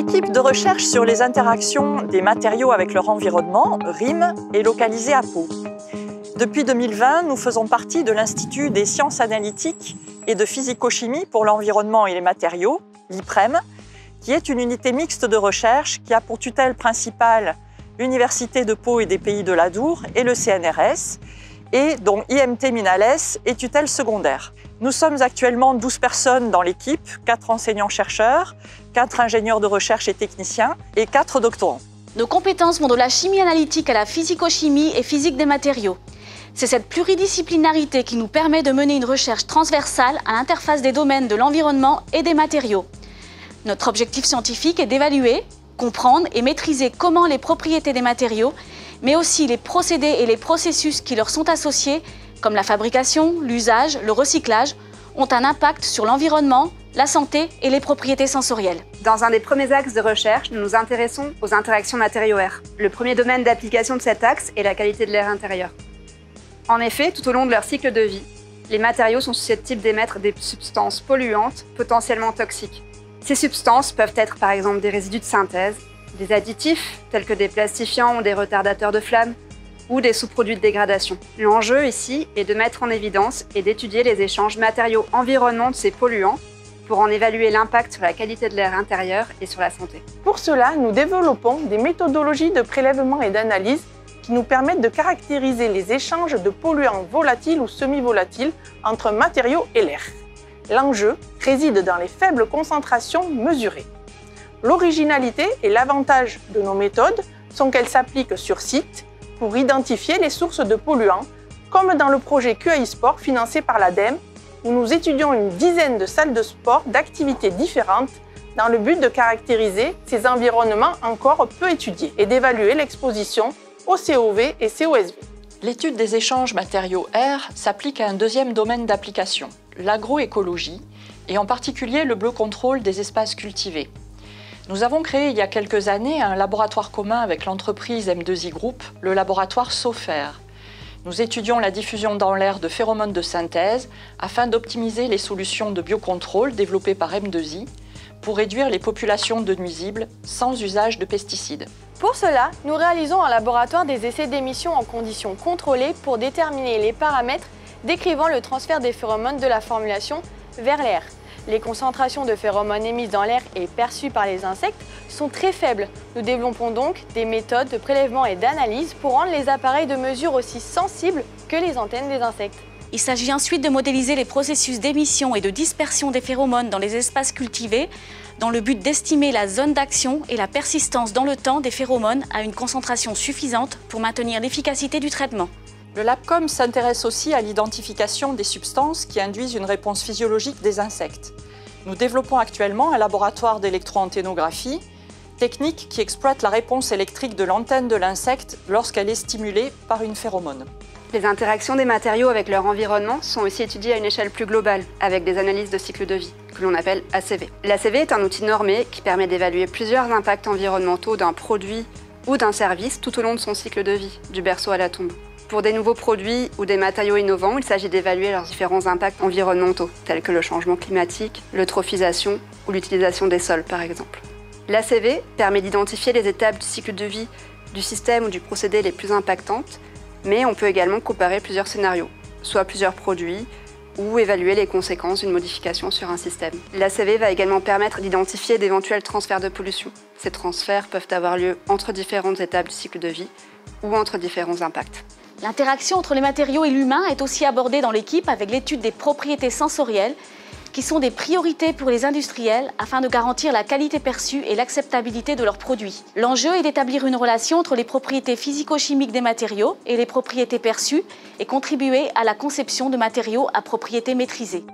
L'équipe de recherche sur les interactions des matériaux avec leur environnement, RIM, est localisée à Pau. Depuis 2020, nous faisons partie de l'Institut des sciences analytiques et de physico-chimie pour l'environnement et les matériaux, l'IPREM, qui est une unité mixte de recherche qui a pour tutelle principale l'Université de Pau et des Pays de l'Adour et le CNRS, et dont IMT Minales est tutelle secondaire. Nous sommes actuellement 12 personnes dans l'équipe, 4 enseignants-chercheurs, 4 ingénieurs de recherche et techniciens et 4 doctorants. Nos compétences vont de la chimie analytique à la physico-chimie et physique des matériaux. C'est cette pluridisciplinarité qui nous permet de mener une recherche transversale à l'interface des domaines de l'environnement et des matériaux. Notre objectif scientifique est d'évaluer, comprendre et maîtriser comment les propriétés des matériaux, mais aussi les procédés et les processus qui leur sont associés, comme la fabrication, l'usage, le recyclage, ont un impact sur l'environnement, la santé et les propriétés sensorielles. Dans un des premiers axes de recherche, nous nous intéressons aux interactions matériaux-air. Le premier domaine d'application de cet axe est la qualité de l'air intérieur. En effet, tout au long de leur cycle de vie, les matériaux sont susceptibles d'émettre des substances polluantes potentiellement toxiques. Ces substances peuvent être par exemple des résidus de synthèse, des additifs tels que des plastifiants ou des retardateurs de flamme, ou des sous-produits de dégradation. L'enjeu ici est de mettre en évidence et d'étudier les échanges matériaux-environnement de ces polluants pour en évaluer l'impact sur la qualité de l'air intérieur et sur la santé. Pour cela, nous développons des méthodologies de prélèvement et d'analyse qui nous permettent de caractériser les échanges de polluants volatiles ou semi-volatiles entre matériaux et l'air. L'enjeu réside dans les faibles concentrations mesurées. L'originalité et l'avantage de nos méthodes sont qu'elles s'appliquent sur site pour identifier les sources de polluants, comme dans le projet QI Sport financé par l'ADEME, où nous étudions une dizaine de salles de sport d'activités différentes dans le but de caractériser ces environnements encore peu étudiés et d'évaluer l'exposition au COV et COSV. L'étude des échanges matériaux-air s'applique à un deuxième domaine d'application, l'agroécologie, et en particulier le biocontrôle des espaces cultivés. Nous avons créé il y a quelques années un laboratoire commun avec l'entreprise M2I Group, le laboratoire SOFER. Nous étudions la diffusion dans l'air de phéromones de synthèse afin d'optimiser les solutions de biocontrôle développées par M2I pour réduire les populations de nuisibles sans usage de pesticides. Pour cela, nous réalisons en laboratoire des essais d'émission en conditions contrôlées pour déterminer les paramètres décrivant le transfert des phéromones de la formulation vers l'air. Les concentrations de phéromones émises dans l'air et perçues par les insectes sont très faibles. Nous développons donc des méthodes de prélèvement et d'analyse pour rendre les appareils de mesure aussi sensibles que les antennes des insectes. Il s'agit ensuite de modéliser les processus d'émission et de dispersion des phéromones dans les espaces cultivés dans le but d'estimer la zone d'action et la persistance dans le temps des phéromones à une concentration suffisante pour maintenir l'efficacité du traitement. Le LabCom s'intéresse aussi à l'identification des substances qui induisent une réponse physiologique des insectes. Nous développons actuellement un laboratoire d'électroanténographie, technique qui exploite la réponse électrique de l'antenne de l'insecte lorsqu'elle est stimulée par une phéromone. Les interactions des matériaux avec leur environnement sont aussi étudiées à une échelle plus globale, avec des analyses de cycle de vie, que l'on appelle ACV. L'ACV est un outil normé qui permet d'évaluer plusieurs impacts environnementaux d'un produit ou d'un service tout au long de son cycle de vie, du berceau à la tombe. Pour des nouveaux produits ou des matériaux innovants, il s'agit d'évaluer leurs différents impacts environnementaux, tels que le changement climatique, l'eutrophisation ou l'utilisation des sols, par exemple. L'ACV permet d'identifier les étapes du cycle de vie du système ou du procédé les plus impactantes, mais on peut également comparer plusieurs scénarios, soit plusieurs produits, ou évaluer les conséquences d'une modification sur un système. L'ACV va également permettre d'identifier d'éventuels transferts de pollution. Ces transferts peuvent avoir lieu entre différentes étapes du cycle de vie ou entre différents impacts. L'interaction entre les matériaux et l'humain est aussi abordée dans l'équipe avec l'étude des propriétés sensorielles qui sont des priorités pour les industriels afin de garantir la qualité perçue et l'acceptabilité de leurs produits. L'enjeu est d'établir une relation entre les propriétés physico-chimiques des matériaux et les propriétés perçues et contribuer à la conception de matériaux à propriétés maîtrisées.